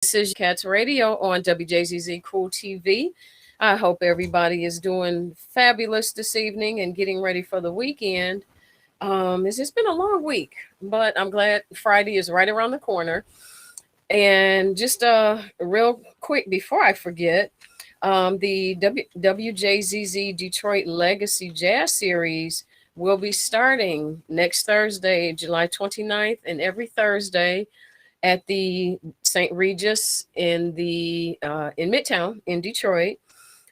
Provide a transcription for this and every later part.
This is Cats Radio on WJZZ Cool TV. I hope everybody is doing fabulous this evening and getting ready for the weekend. It's been a long week, but I'm glad Friday is right around the corner. And just real quick before I forget, the WJZZ Detroit Legacy Jazz Series will be starting next Thursday, July 29th, and every Thursday at the St. Regis in Midtown in Detroit.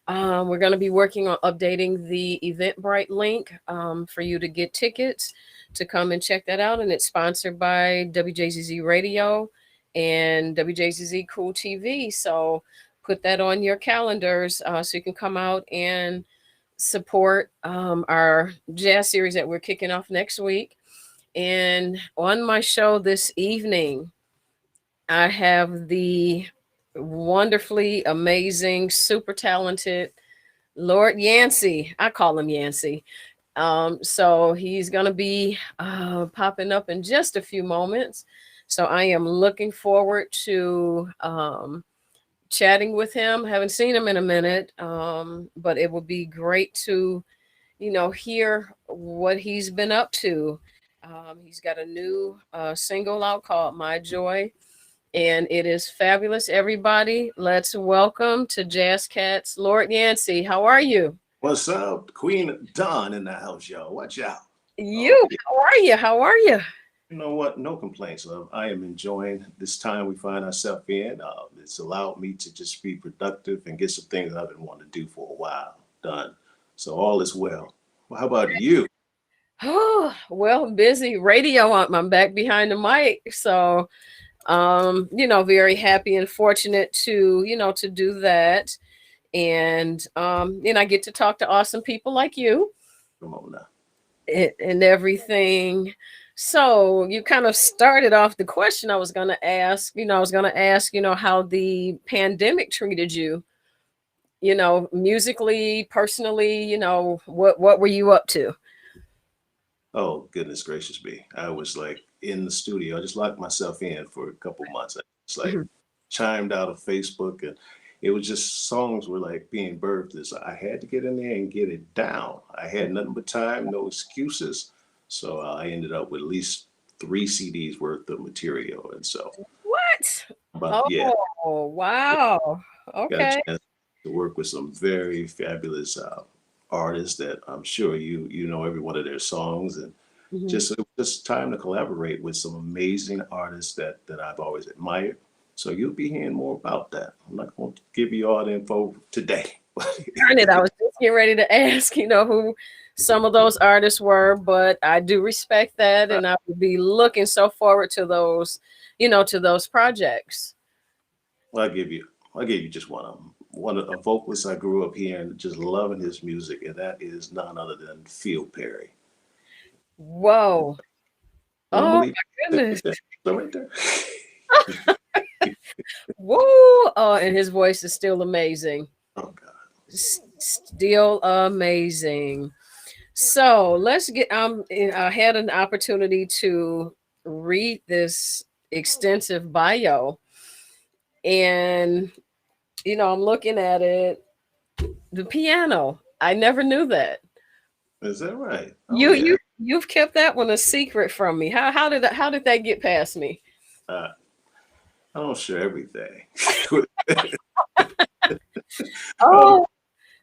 We're going to be working on updating the Eventbrite link for you to get tickets to come and check that out. And it's sponsored by WJZZ Radio and WJZZ Cool TV. So put that on your calendars so you can come out and support our jazz series that we're kicking off next week. And on my show this evening, I have the wonderfully amazing, super talented Lord Yancey. I call him Yancey. So he's going to be popping up in just a few moments. So I am looking forward to chatting with him. Haven't seen him in a minute, but it will be great to, hear what he's been up to. He's got a new single out called My Joy, and it is fabulous. Everybody, let's welcome to Jazz Cats, Lord Yancey. How are you? What's up? Queen Dawn in the house, y'all. Watch out. How are you? How are you? You know what? No complaints, love. I am enjoying this time we find ourselves in. It's allowed me to just be productive and get some things I've been wanting to do for a while done. So all is well. Well, how about you? Oh, well, busy radio. I'm back behind the mic. So, very happy and fortunate to do that. And, I get to talk to awesome people like you. Come on now. And everything. So you kind of started off the question I was going to ask. How the pandemic treated you, musically, personally, what were you up to? Oh, goodness gracious me. I was like in the studio. I just locked myself in for a couple months. I just like chimed out of Facebook, and it was just songs were like being birthed. So I had to get in there and get it down. I had nothing but time, no excuses. So I ended up with at least 3 CDs worth of material. And so what? yeah. Oh, wow. Got a Okay. chance to work with some very fabulous artists that I'm sure you know every one of their songs, and Mhm. it was just time to collaborate with some amazing artists that I've always admired. So you'll be hearing more about that. I'm not going to give you all the info today. Darn it, I was just getting ready to ask, who some of those artists were, but I do respect that, and I would be looking so forward to those, to those projects. I'll give you just one of them. One of a vocalist I grew up hearing, just loving his music, and that is none other than Phil Perry. Whoa. You don't Oh believe my goodness. that right there? Woo. Oh, and his voice is still amazing. Oh God. Still amazing. So let's get I had an opportunity to read this extensive bio, and I'm looking at it. The piano. I never knew that. Is that right? Oh, You've kept that one a secret from me. How did that get past me? I don't share everything. Oh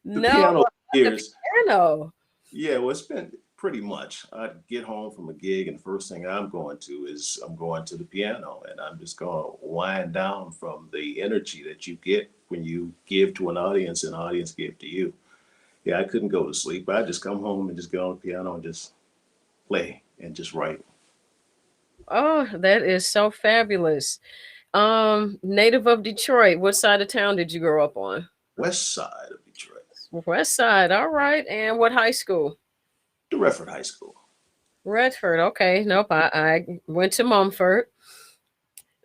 The no, piano the years. piano. Yeah, well, it's been pretty much. I get home from a gig, and the first thing I'm going to the piano, and I'm just going to wind down from the energy that you get when you give to an audience and the audience give to you. Yeah, I couldn't go to sleep. I just come home and just get on the piano and just play and just write. Oh, that is so fabulous. Native of Detroit. What side of town did you grow up on? West side of Detroit, West side. All right. And what high school? the Redford High School. Redford. Okay. Nope. I went to Mumford.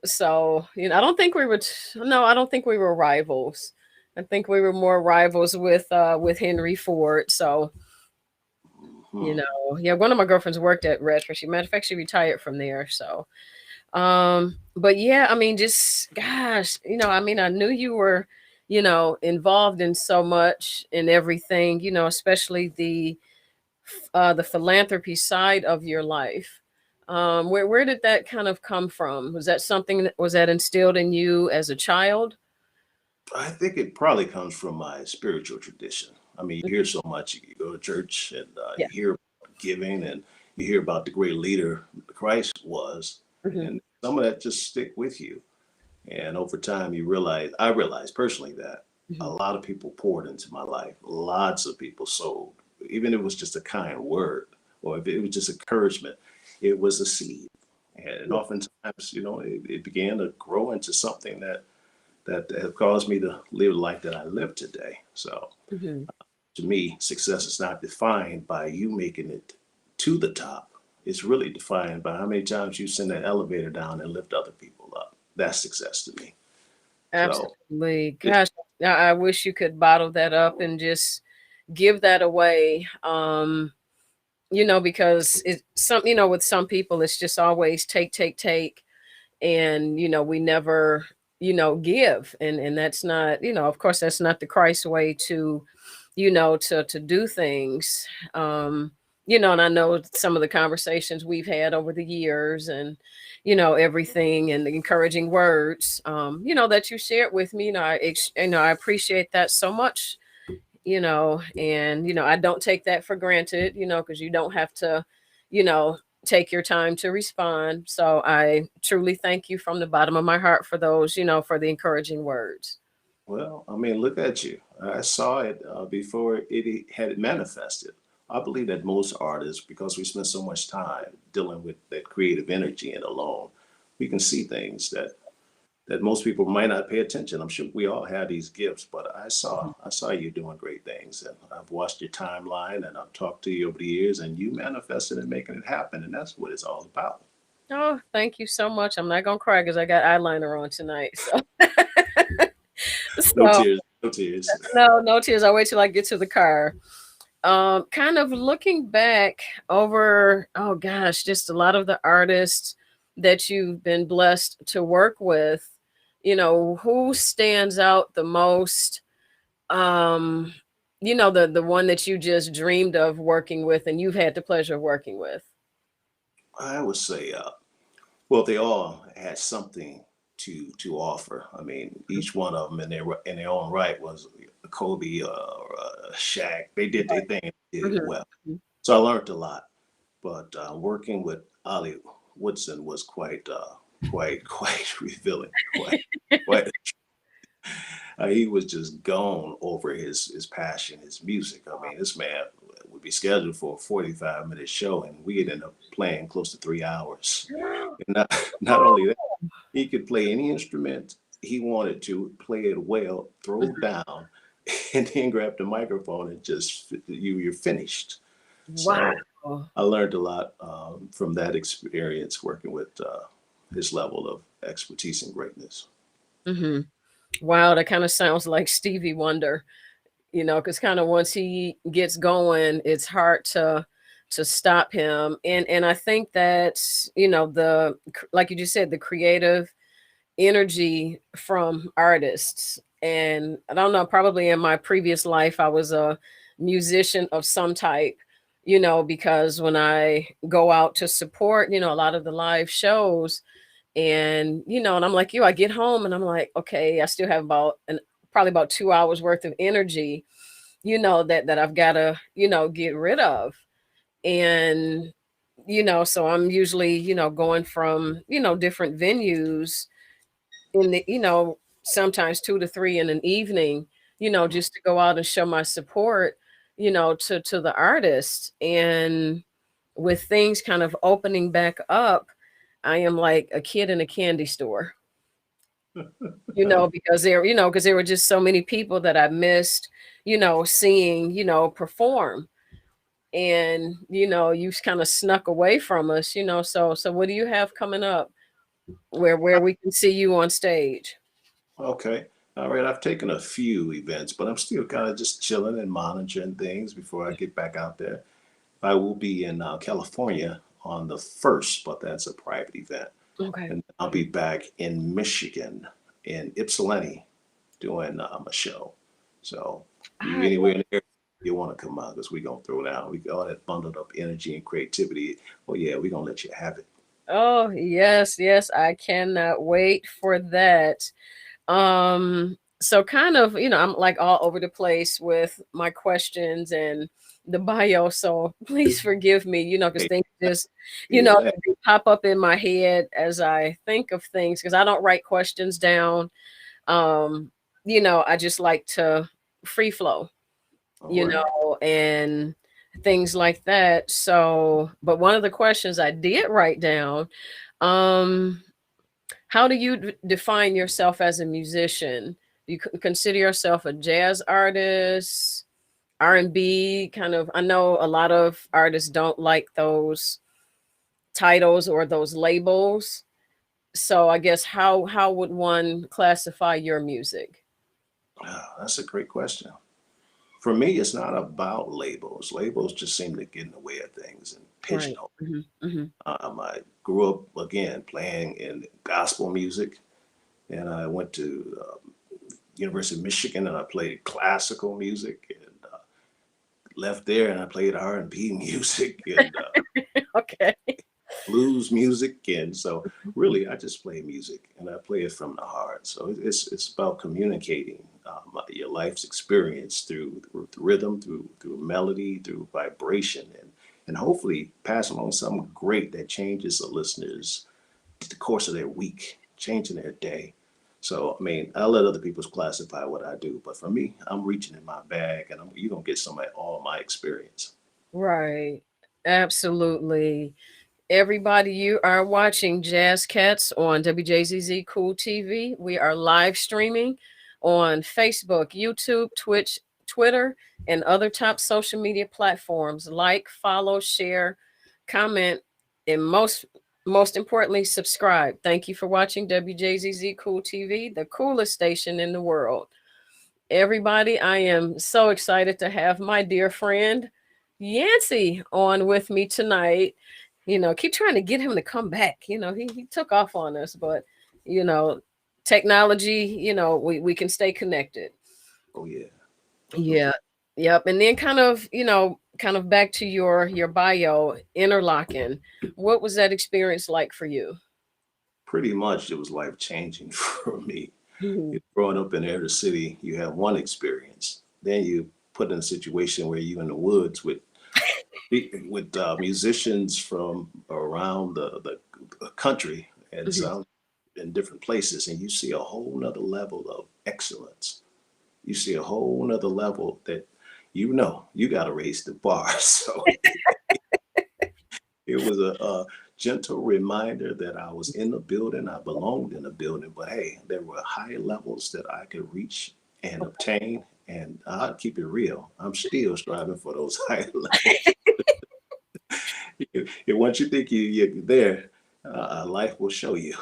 So, I don't think we were no, I don't think we were rivals. I think we were more rivals with Henry Ford. So, Mhm. yeah, one of my girlfriends worked at Redford. Matter of fact, she retired from there. So, But yeah, I mean, just gosh, I mean, I knew you were, involved in so much and everything, especially the philanthropy side of your life. Where did that kind of come from? Was that something that was that instilled in you as a child? I think it probably comes from my spiritual tradition. I mean, you hear so much. You go to church and Yeah. you hear giving, and you hear about the great leader Christ was, Hmm. and some of that just stick with you. And over time, I realized personally that a Hmm. lot of people poured into my life. Lots of people sold, even if it was just a kind word or if it was just encouragement, it was a seed. And Yeah. oftentimes, it began to grow into something that have caused me to live the life that I live today. So Hmm. to me, success is not defined by you making it to the top. It's really defined by how many times you send that elevator down and lift other people up. That's success to me. So Absolutely. it, Gosh, I wish you could bottle that up and just give that away. Because it's with some people, it's just always take, take, take. And, we never, give. And that's not, of course, that's not the Christ way to do things. And I know some of the conversations we've had over the years and, everything and the encouraging words, that you shared with me, I appreciate that so much, and, I don't take that for granted, because you don't have to, you know, take your time to respond. So I truly thank you from the bottom of my heart for those, for the encouraging words. well, I mean, look at you. I saw it before it had manifested. I believe that most artists, because we spend so much time dealing with that creative energy and alone, we can see things that most people might not pay attention. I'm sure we all have these gifts, but I saw you doing great things, and I've watched your timeline, and I've talked to you over the years, and you manifested and making it happen, and that's what it's all about. Oh, thank you so much. I'm not gonna cry because I got eyeliner on tonight. So, No so tears, no tears. no, no tears. I'll wait till I get to the car. Kind of looking back over, oh gosh, just a lot of the artists that you've been blessed to work with. Who stands out the most? Um, the one that you just dreamed of working with, and you've had the pleasure of working with. I would say, well, they all had something to offer. I mean, each one of them in their own right was a Kobe or a Shaq. They did their thing, and did it well. Mhm. So I learned a lot. But working with Ali Woodson was quite revealing. Quite. He was just gone over his passion, his music. I mean, this man would be scheduled for a 45-minute show, and we ended up playing close to 3 hours. And not only that, he could play any instrument he wanted to, play it well, throw down, and then grab the microphone and just you're finished. Wow. So I learned a lot from that experience working with his level of expertise and greatness. Hmm. Wow, that kind of sounds like Stevie Wonder, because kind of once he gets going, it's hard to stop him. And I think that, like you just said, the creative energy from artists. And I don't know, probably in my previous life, I was a musician of some type, because when I go out to support, a lot of the live shows, and I'm like you, I get home and I'm like, okay, I still have probably about 2 hours worth of energy, that I've got to, get rid of. And, so I'm usually, going from, different venues in the, sometimes 2 to 3 in an evening, just to go out and show my support, to the artist. And with things kind of opening back up, I am like a kid in a candy store, because there were just so many people that I missed, seeing, perform. And, you kind of snuck away from us, so what do you have coming up where we can see you on stage? Okay. All right. I've taken a few events, but I'm still kind of just chilling and monitoring things before I get back out there. I will be in California on the 1st, but that's a private event. Okay. and I'll be back in Michigan, in Ypsilanti, doing a show. So you I anywhere in the area you want to come out, because we're gonna throw down. We got all that bundled up energy and creativity. Well, yeah, we're gonna let you have it. Oh, yes, yes, I cannot wait for that. So kind of, I'm like all over the place with my questions and the bio, so please forgive me, because Hey, things just, yeah, they pop up in my head as I think of things because I don't write questions down. Um, I just like to free flow, all right. and things like that. So, but one of the questions I did write down, um, how do you define yourself as a musician? You consider yourself a jazz artist, R&B kind of? I know a lot of artists don't like those titles or those labels. So I guess how would one classify your music? Ah, that's a great question. For me, it's not about labels. Labels just seem to get in the way of things and Right. pigeonhole. Hmm. Hmm. I grew up again playing in gospel music, and I went to University of Michigan, and I played classical music, and left there, and I played R&B music and Okay. blues music, and so really, I just play music, and I play it from the heart. So it's about communicating your life's experience through rhythm, through melody, through vibration, and hopefully pass along something great that changes the listeners the course of their week, changing their day. So, I mean, I'll let other people classify what I do, but for me, I'm reaching in my bag, and you're gonna get some of all my experience. Right. Absolutely. Everybody, you are watching Jazz Cats on WJZZ Cool TV. We are live streaming on Facebook, YouTube, Twitch, Twitter, and other top social media platforms. Like, follow, share, comment, and most importantly, subscribe. Thank you for watching WJZZ Cool TV, the coolest station in the world. Everybody, I am so excited to have my dear friend Yancey on with me tonight. Keep trying to get him to come back. He took off on us, but you know, technology, we can stay connected. Oh yeah, Yeah. Yep. And then kind of back to your bio, interlocking. What was that experience like for you? pretty much it was life changing for me. Mhm. Growing up in the inner city, you have one experience. Then you put in a situation where you're in the woods with musicians from around the country and Mhm. some in different places, and you see a whole nother level of excellence. You see a whole nother level that you got to raise the bar. So it was a gentle reminder that I was in the building, I belonged in the building, but hey, there were higher levels that I could reach and obtain. And I'll keep it real. I'm still striving for those higher levels. And once you think you're there, life will show you.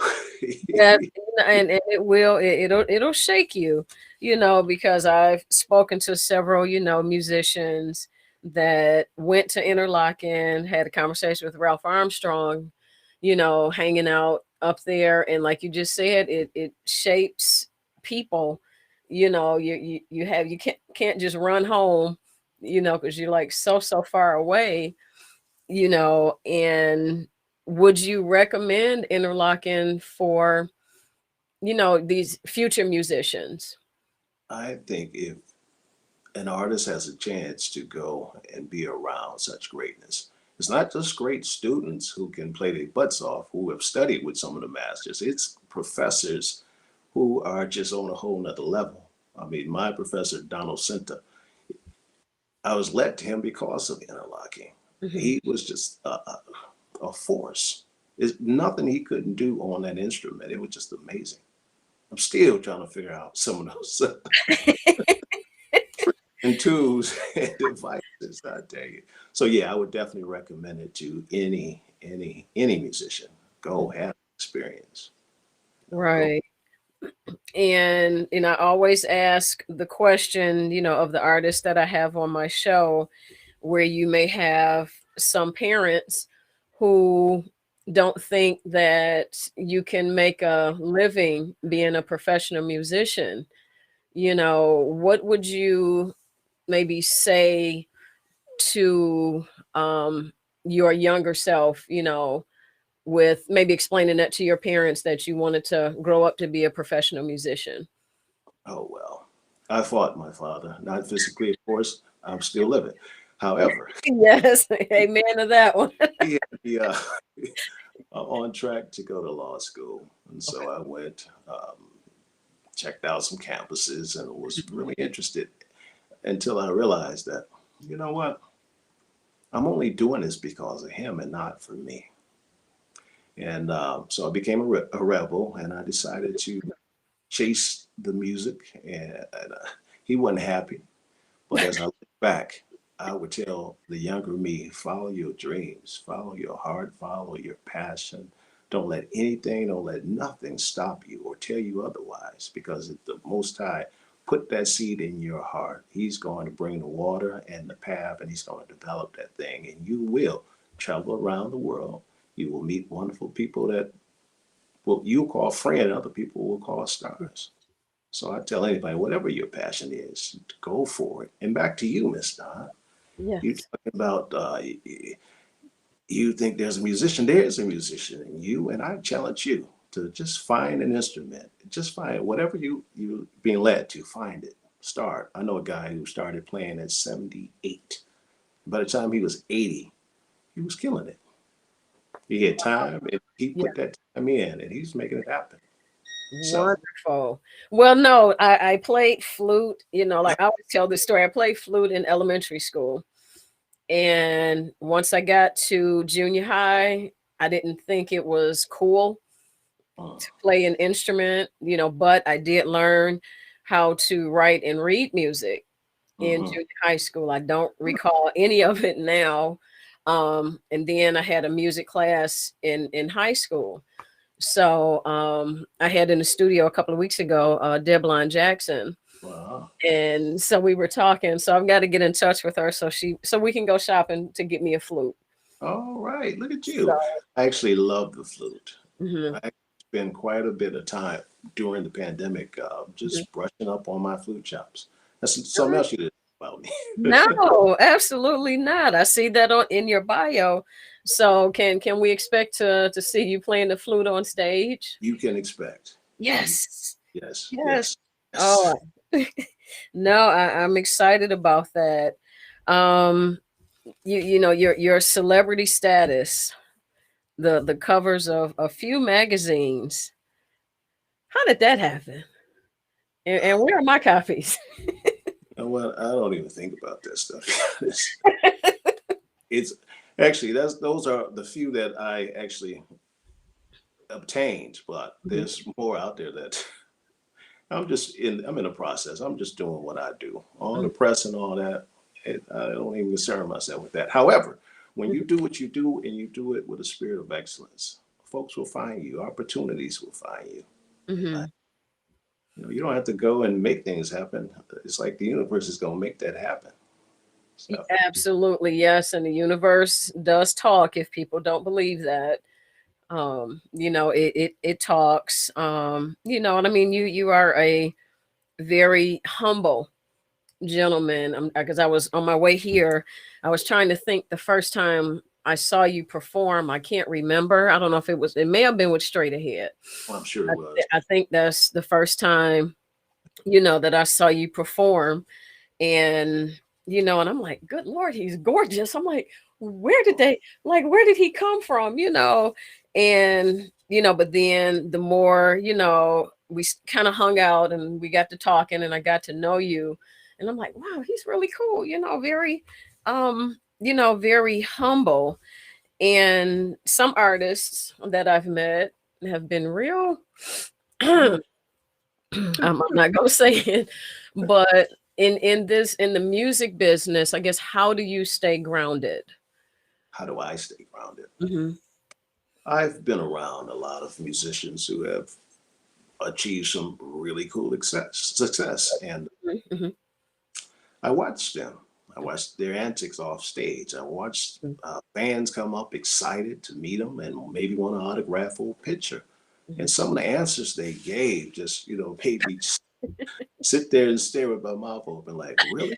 Yeah, and it will it'll shake you, because I've spoken to several, musicians that went to Interlochen, had a conversation with Ralph Armstrong, hanging out up there, and like you just said, it shapes people. You can't just run home, because you're like so far away, and would you recommend interlocking for, these future musicians? I think if an artist has a chance to go and be around such greatness, it's not just great students who can play their butts off, who have studied with some of the masters. It's professors who are just on a whole nother level. I mean, my professor, Donald Sinta, I was led to him because of interlocking. Mhm. He was just a force. There's nothing he couldn't do on that instrument. It was just amazing. I'm still trying to figure out some of those and tools and devices, I tell you. So yeah, I would definitely recommend it to any musician. Go have experience. Go. Right. And I always ask the question, of the artists that I have on my show, where you may have some parents who, don't think that you can make a living being a professional musician, what would you maybe say to your younger self, with maybe explaining that to your parents that you wanted to grow up to be a professional musician? Oh, well, I fought my father, not physically, of course. I'm still living. However, Yes, amen to that one. he had me on track to go to law school. And Okay. so I went, checked out some campuses, and was really interested until I realized that, you know what? I'm only doing this because of him and not for me. And so I became a rebel, and I decided to chase the music. And he wasn't happy. But as I look back, I would tell the younger me, follow your dreams, follow your heart, follow your passion. Don't let nothing stop you or tell you otherwise, because if the Most High put that seed in your heart, He's going to bring the water and the path, and He's going to develop that thing, and you will travel around the world. You will meet wonderful people that you'll call friend, other people will call stars. So I tell anybody, whatever your passion is, go for it. And back to you, Miss Don. You Yes. talking about you think there's a musician? There's a musician in you, and I challenge you to just find an instrument. Just find whatever you being led to. Find it. Start. I know a guy who started playing at 78. By the time he was 80, he was killing it. He had time, and he Yeah. put that time in, and he's making it happen. So, Wonderful. Well, no, I played flute, like I always tell this story. I played flute in elementary school. And once I got to junior high, I didn't think it was cool uh, to play an instrument, but I did learn how to write and read music in mhm. junior high school. I don't recall any of it now. And then I had a music class in high school. So I had in the studio a couple of weeks ago, Debline Jackson. Wow. And so we were talking. So I've got to get in touch with her so we can go shopping to get me a flute. All right, look at So you. I actually love the flute. mhm, I spent quite a bit of time during the pandemic mhm. just brushing up on my flute chops. That's something else you didn't know about me. No, absolutely not. I see that in your bio. So can we expect to see you playing the flute on stage? You can expect. You, Yes. yes, Yes. yes, yes. Oh, no, I'm excited about that. Um, your celebrity status, the covers of a few magazines. How did that happen? And where are my copies? You know what? I don't even think about that stuff. It's actually those are the few that I actually obtained, but Mhm. there's more out there that I'm in a process. I'm just doing what I do. All the press and all that, I don't even concern myself with that. However, when you do what you do and you do it with a spirit of excellence, folks will find you. Opportunities will find you. Uh, Mhm. you don't have to go and make things happen. It's like the universe is going to make that happen. So, Absolutely, yes. And the universe does talk if people don't believe that. It talks. What I mean? You are a very humble gentleman. Because I was on my way here, I was trying to think the first time I saw you perform. I can't remember. I don't know if it may have been with Straight Ahead. I'm sure I, it was. I think that's the first time, that I saw you perform. And and I'm like, good Lord, he's gorgeous. I'm like, where did he come from? And but then the more, we kind of hung out and we got to talking and I got to know you. And I'm like, wow, he's really cool, very very humble. And some artists that I've met have been real I'm not gonna say it, but in the music business, I guess, how do you stay grounded? How do I stay grounded? Hmm. I've been around a lot of musicians who have achieved some really cool success, and Hmm. I watch them. I watch their antics off stage. I watch fans come up excited to meet them and maybe want an autograph or picture. And Mhm. some of the answers they gave just, made me sit there and stare with my mouth open, like, really?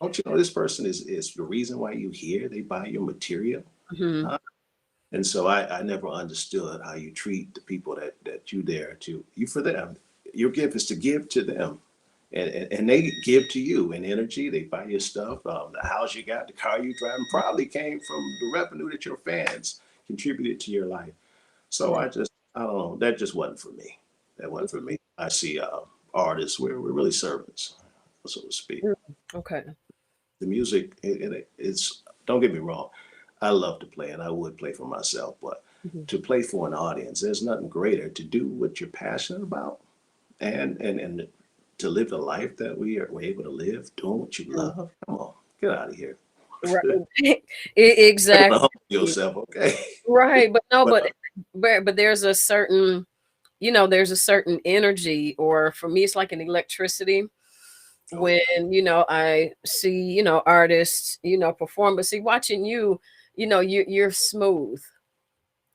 Don't you know this person is the reason why you here? They buy your material. Mhm. Huh? And so I never understood how you treat the people that you there to you for them. Your gift is to give to them. And they give to you in energy. They buy your stuff. The house you got, the car you driving probably came from the revenue that your fans contributed to your life. So Right. I don't know. That just wasn't for me. That wasn't for me. I see artists. We're really servants, so to speak. Mm. Okay. The music, it's, don't get me wrong. I love to play and I would play for myself, but Mhm. to play for an audience, there's nothing greater to do what you're passionate about and to live the life that we're able to live, doing what you Mm. love. Come on, get out of here. Right. You're gonna Exactly. humble yourself, okay? Right. But no, But but there's a certain, there's a certain energy, or for me, it's like an electricity oh yeah, when, I see, artists, perform. But see, watching you, you're smooth,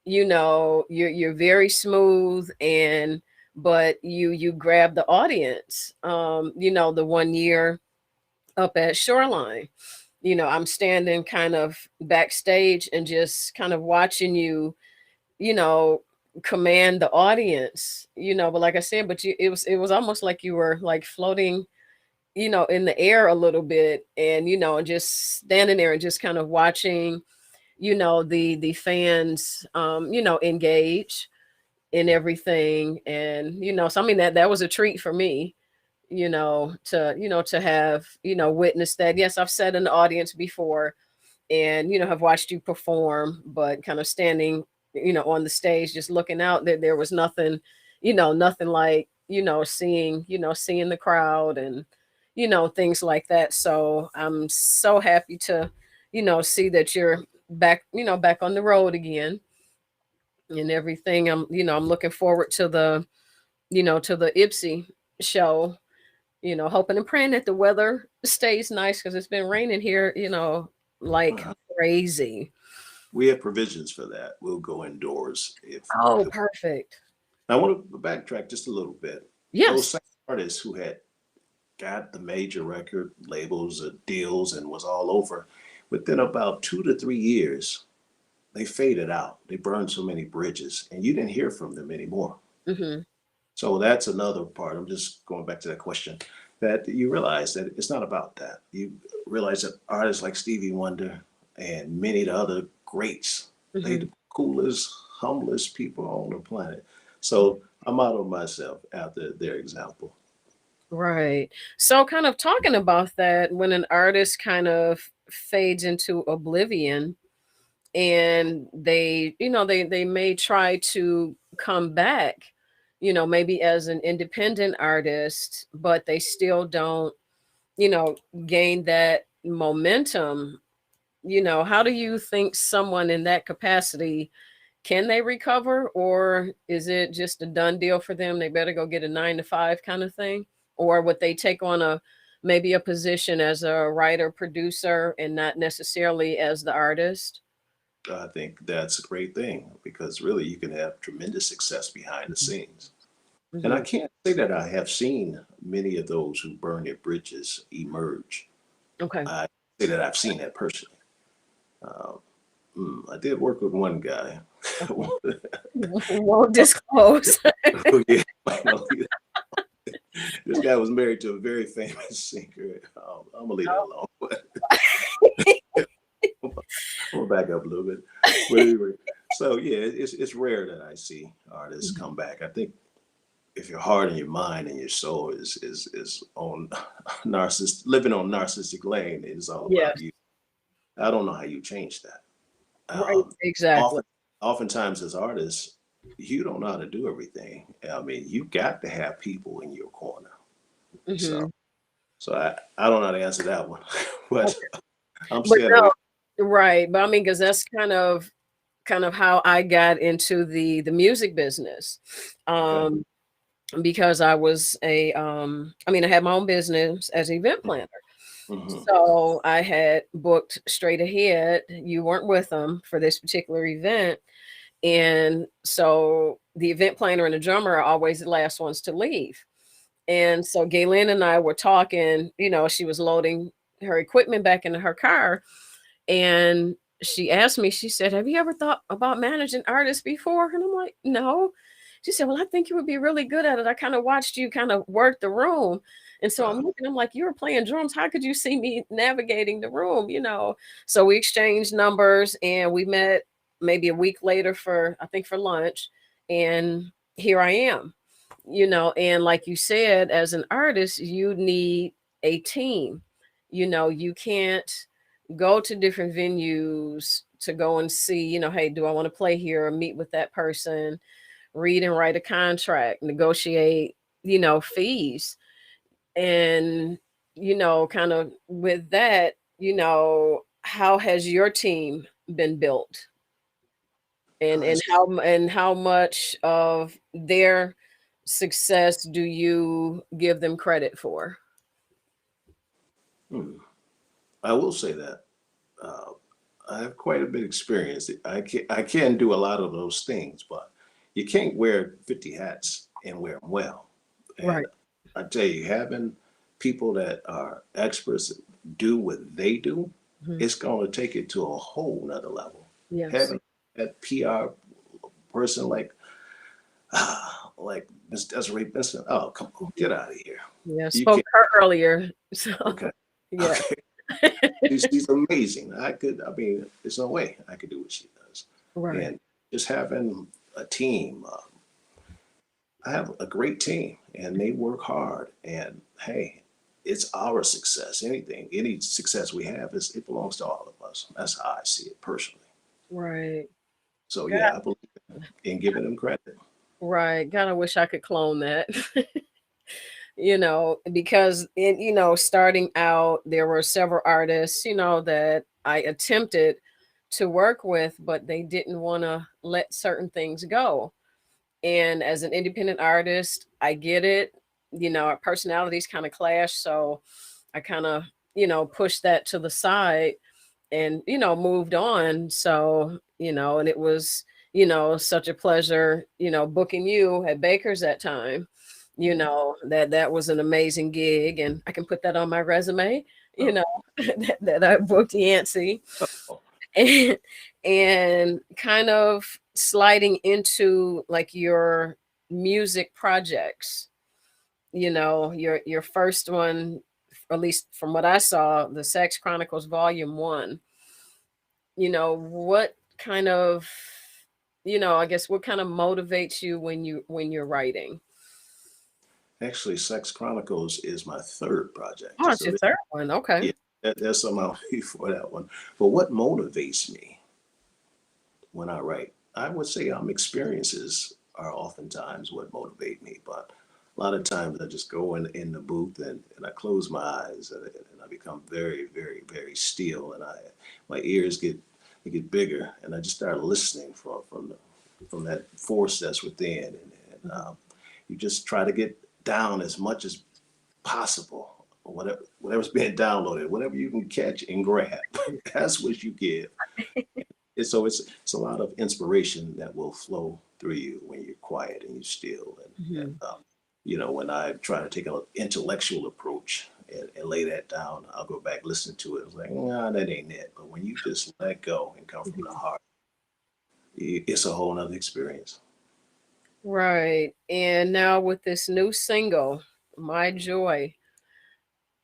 you're very smooth, and but you grab the audience. The one year up at Shoreline, I'm standing kind of backstage and just kind of watching you, you know, command the audience, but like I said, but it was almost like you were like floating, in the air a little bit, and and just standing there and just kind of watching, the fans, engage in everything. And so I mean, that was a treat for me, to have, witnessed that. Yes, I've sat in the audience before, and have watched you perform, but kind of standing, on the stage just looking out, there was nothing, nothing like, seeing the crowd, and things like that. So I'm so happy to, see that you're back, back on the road again and everything. I'm looking forward to the, to the Ipsy show, hoping and praying that the weather stays nice, because it's been raining here, like uh, crazy. we have provisions for that. We'll go indoors if. Oh, perfect. I want to backtrack just a little bit. Those Yes. same artists who had got the major record labels, deals, and was all over, within about 2 to 3 years, they faded out. They burned so many bridges, and you didn't hear from them anymore. Hmm. So that's another part. I'm just going back to that question, that you realize that it's not about that. You realize that artists like Stevie Wonder and many of the other greats, they Hmm. the coolest, humblest people on the planet. So I model myself after their example. Right. So, kind of talking about that, when an artist kind of fades into oblivion, and they, they may try to come back, maybe as an independent artist, but they still don't, you know, gain that momentum. How do you think someone in that capacity, can they recover, or is it just a done deal for them? They better go get a 9 to 5 kind of thing, or would they take on a, maybe a position as a writer producer and not necessarily as the artist? I think that's a great thing because really you can have tremendous success behind the scenes. And I Hmm. can't say that I have seen many of those who burn their bridges emerge. Okay. I say that I've seen that personally. Um, I did work with one guy. Okay. Won't disclose. Oh, yeah, this guy was married to a very famous singer. I'm gonna leave that alone. I'm gonna back up a little bit. But anyway, so yeah, it's rare that I see artists come back. I think if your heart and your mind and your soul is on living on narcissistic lane, it's all about Yes. you. I don't know how you change that. Right. Often, Exactly. oftentimes as artists, you don't know how to do everything. I mean, you got to have people in your corner. So, Hmm. I don't know how to answer that one, but I'm But staying away. no, right. But I mean, because that's kind of how I got into the music business. Okay, Um, because I was I mean, I had my own business as an event planner. Hmm. So I had booked straight ahead. You weren't with them for this particular event. And so the event planner and the drummer are always the last ones to leave. And so Gaylen and I were talking, she was loading her equipment back into her car. And she asked me, she said, "Have you ever thought about managing artists before?" And I'm like, "No." She said, "Well, I think you would be really good at it. I kind of watched you kind of work the room." And so I'm looking, I'm like, "You were playing drums. How could you see me navigating the room?" So we exchanged numbers and we met maybe a week later I think for lunch. And here I am, and like you said, as an artist, you need a team. You can't go to different venues to go and see, hey, do I want to play here, or meet with that person, read and write a contract, negotiate, fees. And, kind of with that, how has your team been built? And Uh, and it's, how much of their success do you give them credit for? hmm. I will say that uh, I have quite a bit of experience. I can do a lot of those things, but you can't wear 50 hats and wear them well. And Right. I tell you, having people that are experts do what they do, Mhm. it's going to take it to a whole nother level. Yes. Having that PR person like Miss Desiree Benson, oh come on, Mhm. get out of here. Yeah, You spoke can't. to her earlier. So Okay, yeah. okay. She's amazing. I mean, there's no way I could do what she does. Right. And just having a team, I have a great team and they work hard. And hey, it's our success. Any success we have it belongs to all of us. That's how I see it personally. Right. So God, yeah, I believe in giving them credit. right. God, I wish I could clone that. Because starting out, there were several artists, that I attempted to work with, but they didn't want to let certain things go. And as an independent artist, I get it. Our personalities kind of clash. So I kind of, pushed that to the side and, moved on. So, and it was, such a pleasure, booking you at Baker's that time. That was an amazing gig. And I can put that on my resume, you Oh, know, that I booked Yancey. oh, and, and kind of sliding into like your music projects, your first one, at least from what I saw, the Sex Chronicles Volume 1. What kind of, I guess what kind of motivates you when you're writing? actually, Sex Chronicles is my third project. Oh, it's So your third one. Okay. yeah, that's something before that one. But what motivates me when I write? I would say experiences are oftentimes what motivate me, but a lot of times I just go in the booth and I close my eyes and I become very, very, very still and my ears get bigger and I just start listening from that force that's within and you just try to get down as much as possible. Whatever's being downloaded, whatever you can catch and grab, that's what you give. And so it's a lot of inspiration that will flow through you when you're quiet and you're still. And Mhm. when I try to take an intellectual approach and lay that down, I'll go back listen to it. It's like, nah, that ain't it. But when you just let go and come from the Mhm. heart, it's a whole nother experience. Right. And now with this new single, My Joy.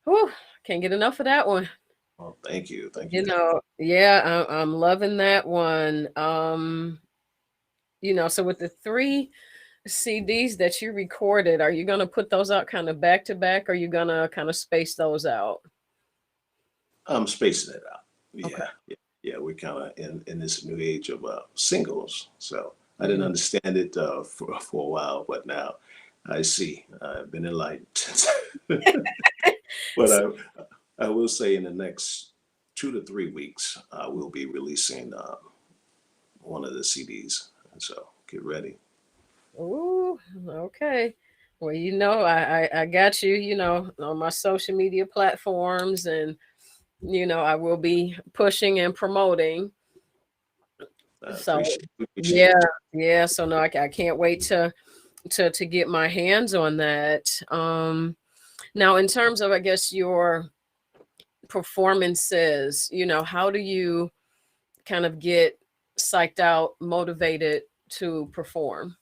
Whew, can't get enough of that one. Well, thank you, thank you, thank Yeah, I'm loving that one. So with the three CDs that you recorded, are you gonna put those out kind of back to back, or are you gonna kind of space those out? you. I'm spacing it out. Okay. Yeah. We're kind of in this new age of singles. So I didn't Mhm. understand it for a while, but now I see. I've been enlightened. But So, I will say in the next 2 to 3 weeks, I will be releasing one of the CDs. And so get ready. ooh, okay. Well, I got you, on my social media platforms, and I will be pushing and promoting. I So appreciate yeah, it. yeah. So no, I can't wait to get my hands on that. Now, in terms of, I guess, your performances, how do you kind of get psyched out, motivated to perform?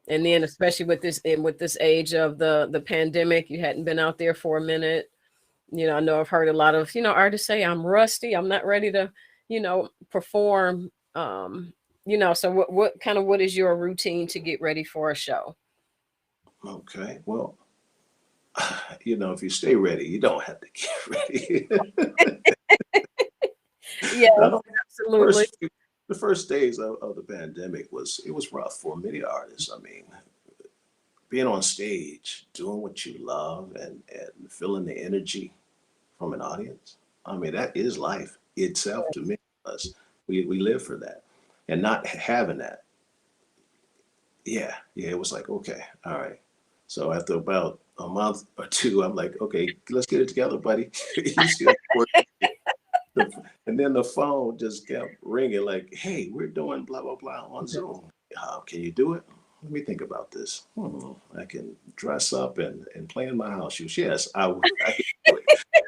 And then, especially with this age of the pandemic, you hadn't been out there for a minute. I know I've heard a lot of artists say, "I'm rusty. I'm not ready to perform." So what is your routine to get ready for a show? Okay. Well, if you stay ready, you don't have to get ready. Yes, I know absolutely. first the first days of the pandemic was rough for many artists. I mean, being on stage, doing what you love, and feeling the energy from an audience. I mean, that is life itself to me. Us, we live for that, and not having that. Yeah, yeah, it was like, okay, all right. So after about a month or two, I'm like, okay, let's get it together, buddy. You still work. And then the phone just kept ringing, like, hey, we're doing blah blah blah on Zoom. Can you do it? Let me think about this. I can dress up and play in my house shoes. Yes, I can do it.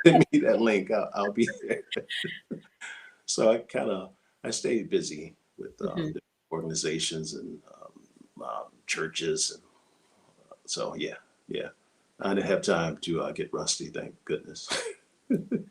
Send me that link. I'll be there. So I stayed busy with Mhm. the organizations and churches. And so yeah, yeah. I didn't have time to get rusty. Thank goodness.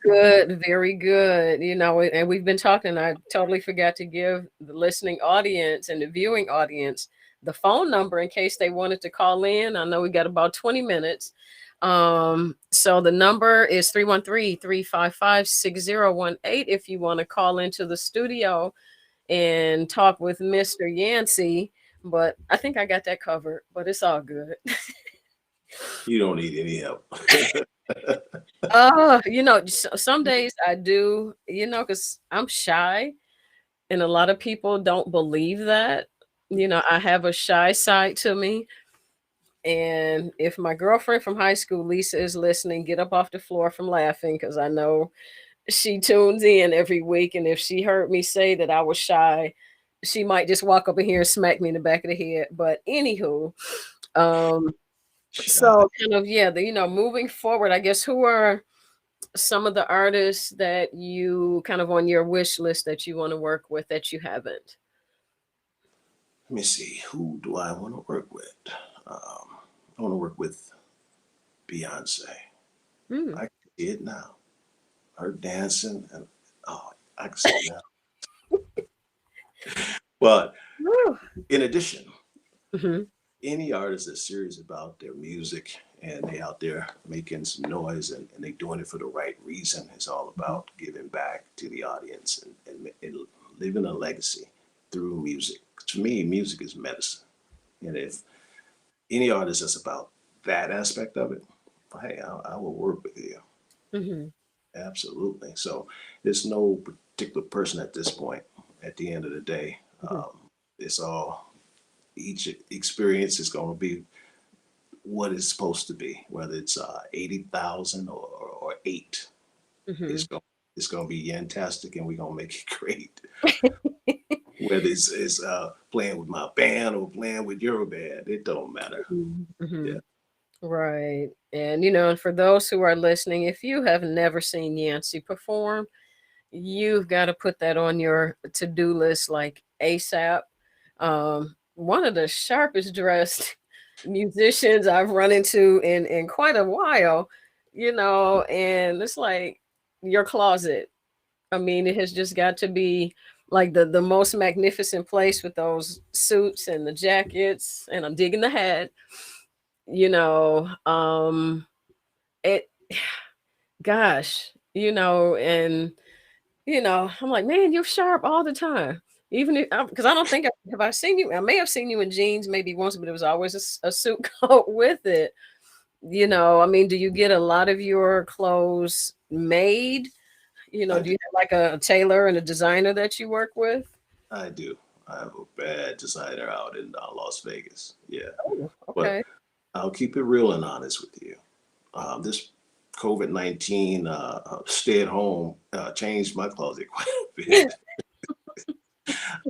Good, very good. And we've been talking. I totally forgot to give the listening audience and the viewing audience the phone number in case they wanted to call in. I know we got about 20 minutes. So the number is 313-355-6018 if you want to call into the studio and talk with Mr. Yancey. But I think I got that covered, but it's all good. You don't need any help. Some days I do, because I'm shy, and a lot of people don't believe that. I have a shy side to me. And if my girlfriend from high school, Lisa, is listening, get up off the floor from laughing, because I know she tunes in every week. And if she heard me say that I was shy, she might just walk up in here and smack me in the back of the head. But anywho, um, Shy. so kind of, yeah, moving forward, I guess, who are some of the artists that you kind of on your wish list that you want to work with that you haven't? Let me see. Who do I want to work with? I want to work with Beyonce. Mm. I can see it now. Her dancing, and oh, I can see it now. But Woo. in addition, Mhm. any artist that's serious about their music and they out there making some noise and they doing it for the right reason, it's all Mhm. about giving back to the audience and living a legacy through music. To me, music is medicine. And if any artist that's about that aspect of it, hey, I will work with you. Mhm. Absolutely. So there's no particular person at this point. At the end of the day, Mhm. it's all each experience is going to be what it's supposed to be. Whether it's 80,000 or eight, it's Mhm. going it's going to be fantastic, and we're going to make it great. Whether it's playing with my band or playing with your band, it don't matter. Mhm. Yeah. Mhm. Right. And and for those who are listening, if you have never seen Yancey perform, you've got to put that on your to-do list like ASAP. One of the sharpest dressed musicians I've run into in quite a while, and it's like your closet. I mean, it has just got to be like the most magnificent place with those suits and the jackets, and I'm digging the hat, you know. It gosh, and I'm like, man, you're sharp all the time. Even if, because I don't think have I seen you. I may have seen you in jeans maybe once, but it was always a suit coat with it. I mean, do you get a lot of your clothes made? I Do do. you have like a tailor and a designer that you work with? I do. I have a bad designer out in Las Vegas. Yeah. Oh, But okay. I'll keep it real and honest with you. This COVID-19 stay at home changed my closet quite a bit.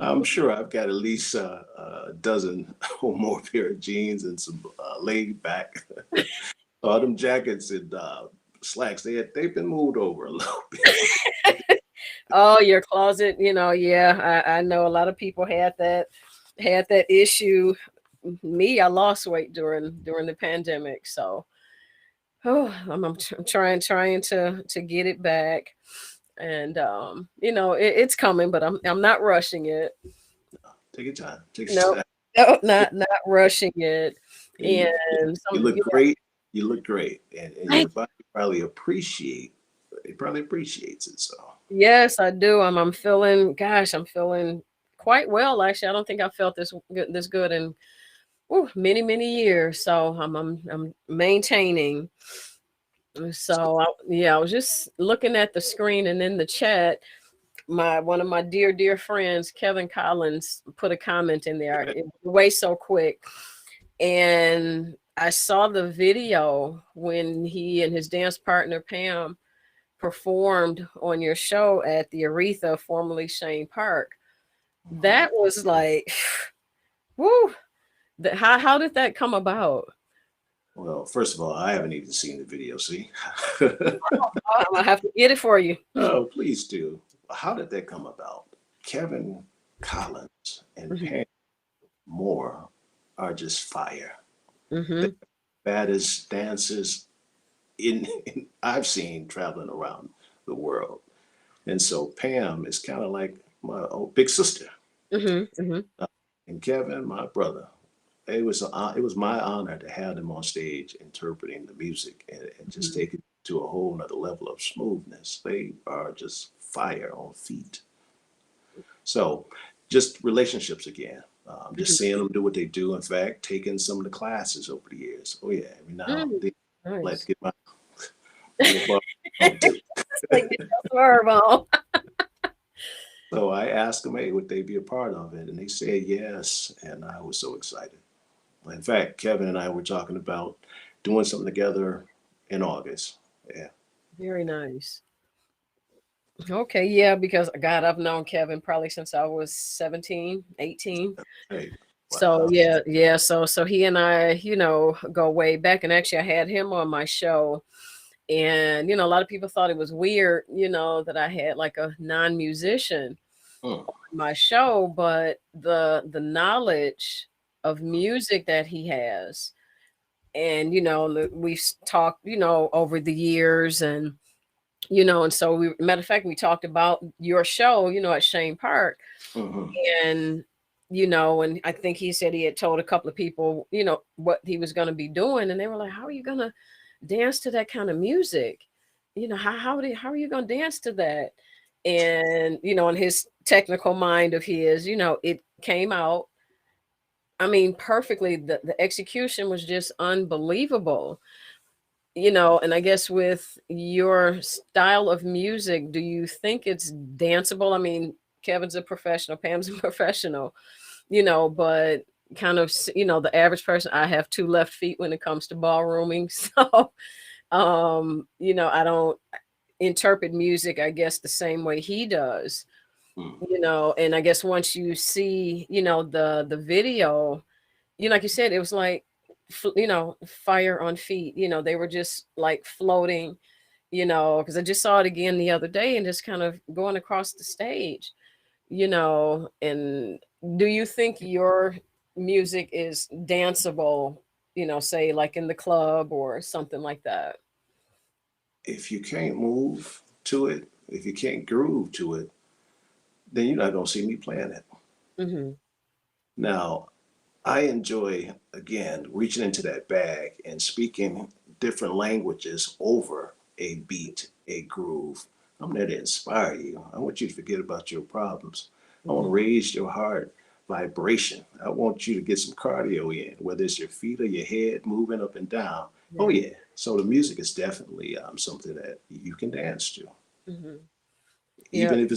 I'm sure I've got at least a dozen or more pair of jeans and some laid back autumn jackets and slacks. They've been moved over a little bit. Oh, your closet, yeah, I know a lot of people had that issue. Me, I lost weight during the pandemic, so oh, I'm trying to get it back, and it's coming, but I'm not rushing it. Take your time. Take your No, time. no, not rushing it, You, and you some look yeah. great. You look great, and your Thank body probably appreciate. It probably appreciates it. So Yes, I do. I'm feeling, gosh, I'm feeling quite well actually. I don't think I felt this good in many years. So I'm maintaining. So yeah, I was just looking at the screen and in the chat, my one of my dear friends, Kevin Collins, put a comment in there. It way so quick. And I saw the video when he and his dance partner Pam performed on your show at the Aretha, formerly Shane Park. mhm. That was like, whoo! How did that come about? Well, first of all, I haven't even seen the video. See, I'm gonna have to get it for you. oh, please do. How did that come about? Kevin Collins and Hmm. Pam Moore are just fire. The Hmm. baddest dancers I've seen traveling around the world. And so Pam is kind of like my old big sister, Hmm. Hmm. uh, and Kevin, my brother. It was my honor to have them on stage interpreting the music and just take it to a whole nother level of smoothness. They are just fire on feet. So just relationships again. Just Hmm. seeing them do what they do. In fact, taking some of the classes over the years. Oh yeah, every now Mm, and then I like to nice. get my little bar on too. Like get your swerve on. So I asked them, hey, would they be a part of it? And they said yes. And I was so excited. In fact, Kevin and I were talking about doing something together in August. Yeah. Very nice. Okay, yeah, because God, I've known Kevin probably since I was 17, 18. Hey, So wow. yeah, so he and I, go way back. And actually I had him on my show. And a lot of people thought it was weird, that I had like a non-musician Mm, on my show, but the knowledge of music that he has, and we've talked, over the years, and and so matter of fact, we talked about your show, at Shane Park, hmm. and and I think he said he had told a couple of people, what he was going to be doing, and they were like, "How are you going to dance to that kind of music? How are you going to dance to that?" And in his technical mind of his, it came out. I mean, perfectly. The execution was just unbelievable. And I guess with your style of music, do you think it's danceable? I mean, Kevin's a professional, Pam's a professional, but kind of, the average person, I have two left feet when it comes to ballrooming. So, I don't interpret music, I guess, the same way he does, Mm. and I guess once you see, the video, like you said, it was like, fire on feet, they were just like floating, because I just saw it again the other day and just kind of going across the stage, and do you think your music is danceable, say like in the club or something like that? If you can't move to it, if you can't groove to it, then you're not going to see me playing it. Hmm. Now, I enjoy, again, reaching into that bag and speaking different languages over a beat, a groove. I'm there to inspire you. I want you to forget about your problems. I want to Hmm. raise your heart vibration. I want you to get some cardio in, whether it's your feet or your head moving up and down. Oh, Yeah. yeah. So the music is definitely something that you can dance to. Hmm. Yeah. Even if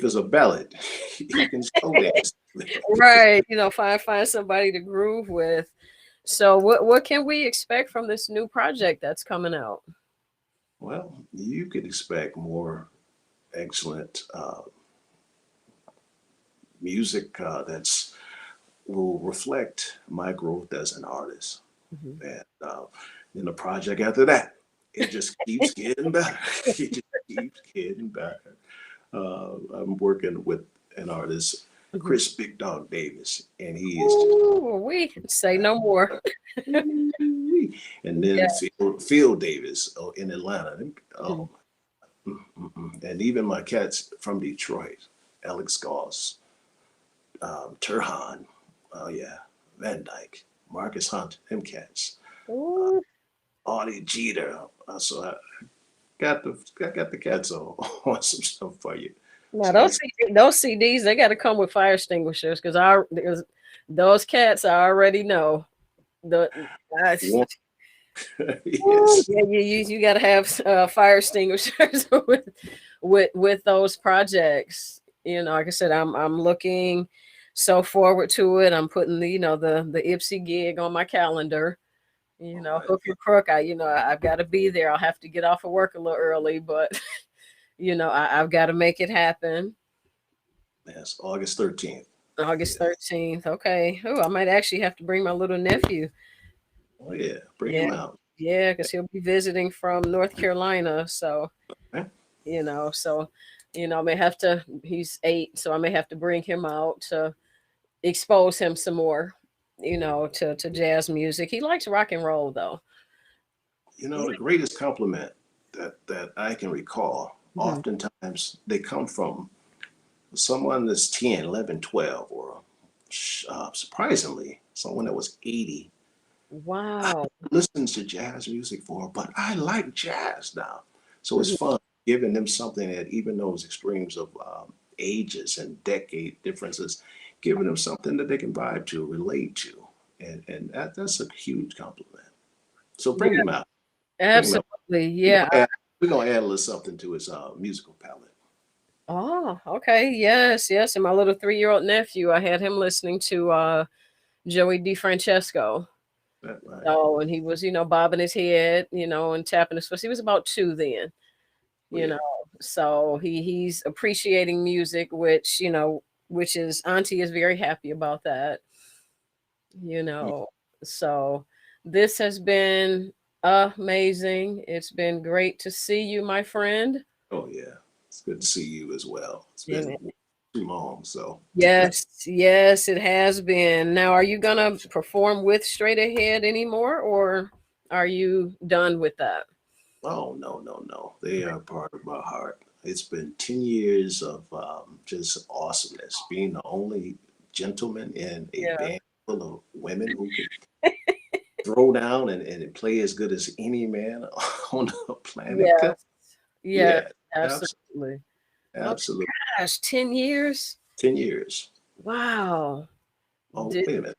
it's a ballad, you can slow dance. Right. Find somebody to groove with. So what can we expect from this new project that's coming out? Well, you could expect more excellent music that's will reflect my growth as an artist. Mhm. And in the project after that, it just keeps getting better. It just keeps getting better. I'm working with an artist, Mhm. Chris Big Dog Davis, and he is just Ooh, we say no more. and then Yeah. Phil Davis in Atlanta. Mhm. Oh, and even my cats from Detroit, Alex Goss, Turhan, oh yeah, Van Dyke, Marcus Hunt, them cats, Ooh. Audie Jeter. So I got the cats on some stuff for you. Now So it's those CDs they got to come with fire extinguishers because those cats I already know the I, one. Ooh, Yes. yeah, you got to have fire extinguishers with those projects. Like I said, I'm looking so forward to it. I'm putting the Ipsy gig on my calendar. All right. Hook and crook. I've got to be there. I'll have to get off of work a little early, but I've got to make it happen. Yes. August 13th. August Yeah. 13th. Okay. Oh, I might actually have to bring my little nephew. Oh yeah. Bring Yeah. him out. Yeah, because he'll be visiting from North Carolina. So, Okay. I may have to, he's 8, so I may have to bring him out to expose him some more, to jazz music. He likes rock and roll though. The greatest compliment that I can recall, Mhm. oftentimes they come from someone that's 10, 11, 12, or surprisingly, someone that was 80. I Wow. listened to jazz music for, but I like jazz now. So it's Mhm. fun giving them something that even those extremes of ages and decade differences, giving them something that they can vibe to, relate to. And that's a huge compliment. So bring Yeah, him out. Bring him out. absolutely. We're Yeah. gonna add, we're gonna add a little something to his musical palette. Oh, okay. Yes, yes. And my little 3-year-old nephew, I had him listening to Joey DeFrancesco. Right. Oh, and he was, bobbing his head, and tapping his foot. He was about 2 then, Oh you know. yeah. So he's appreciating music, which is Auntie is very happy about that, you Mm. know. So this has been amazing. It's been great to see you, my friend. Oh yeah. It's good to see you as well. It's been And too long. So yes, yes, it has been. Now, are you gonna perform with Straight Ahead anymore, or are you done with that? oh no, no, no. They are part of my heart. It's been 10 years of just awesomeness. Being the only gentleman in a Yeah. band full of women who could throw down and play as good as any man on the planet could. Yes. Yes, Yeah, absolutely. Oh absolutely. gosh, 10 years? 10 years. Wow. Oh, Did wait a minute.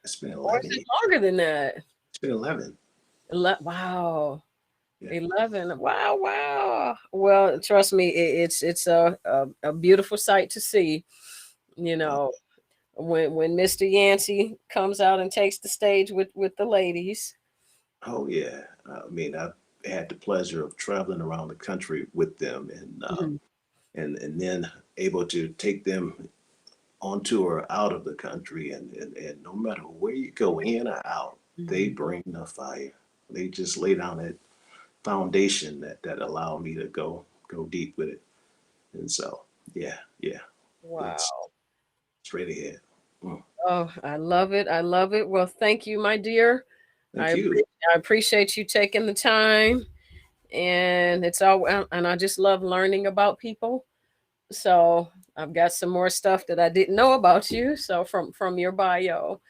It's been or is 11 it years. longer than that? It's been 11. Wow. Yeah. 11. Wow, wow. Well, trust me, it's a beautiful sight to see, you Oh, know, when Mr. Yancey comes out and takes the stage with the ladies. oh yeah. I mean, I've had the pleasure of traveling around the country with them Mhm. and then able to take them on tour out of the country and no matter where you go in or out, they Mhm. bring the fire. They just lay down that foundation that allow me to go deep with it. And so yeah, yeah. It's Wow. straight ahead. Mm. Oh, I love it. I love it. Well, thank you, my dear. I Thank you. I appreciate you taking the time, and and I just love learning about people. So I've got some more stuff that I didn't know about you. So from your bio,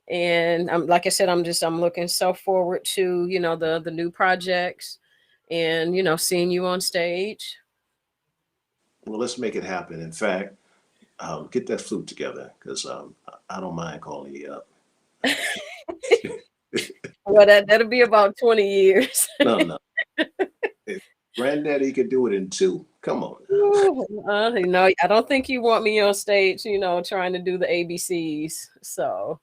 and I'm like I said, I'm looking so forward to the new projects, and seeing you on stage. Well, let's make it happen. In fact, get that flute together because I don't mind calling you up. Well, that'll be about 20 years. No, no. If Granddaddy could do it in two, come on now. Ooh, no, I don't think you want me on stage, trying to do the ABCs. So,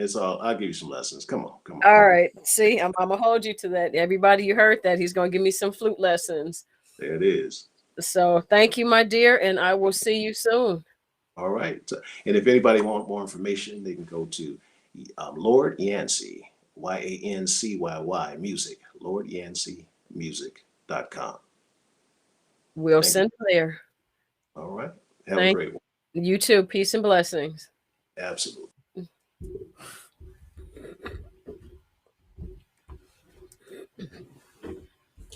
It's all. I'll give you some lessons. Come on, come on. All right. See, I'm gonna hold you to that. Everybody, you heard that. He's gonna give me some flute lessons. There it is. So thank you, my dear, and I will see you soon. All right. And if anybody want more information, they can go to Lord Yancey, YANCYY music, LordYanceymusic.com. We'll Thank you. send it there. All right. Have a Thank great one. you too. Peace and blessings. Absolutely.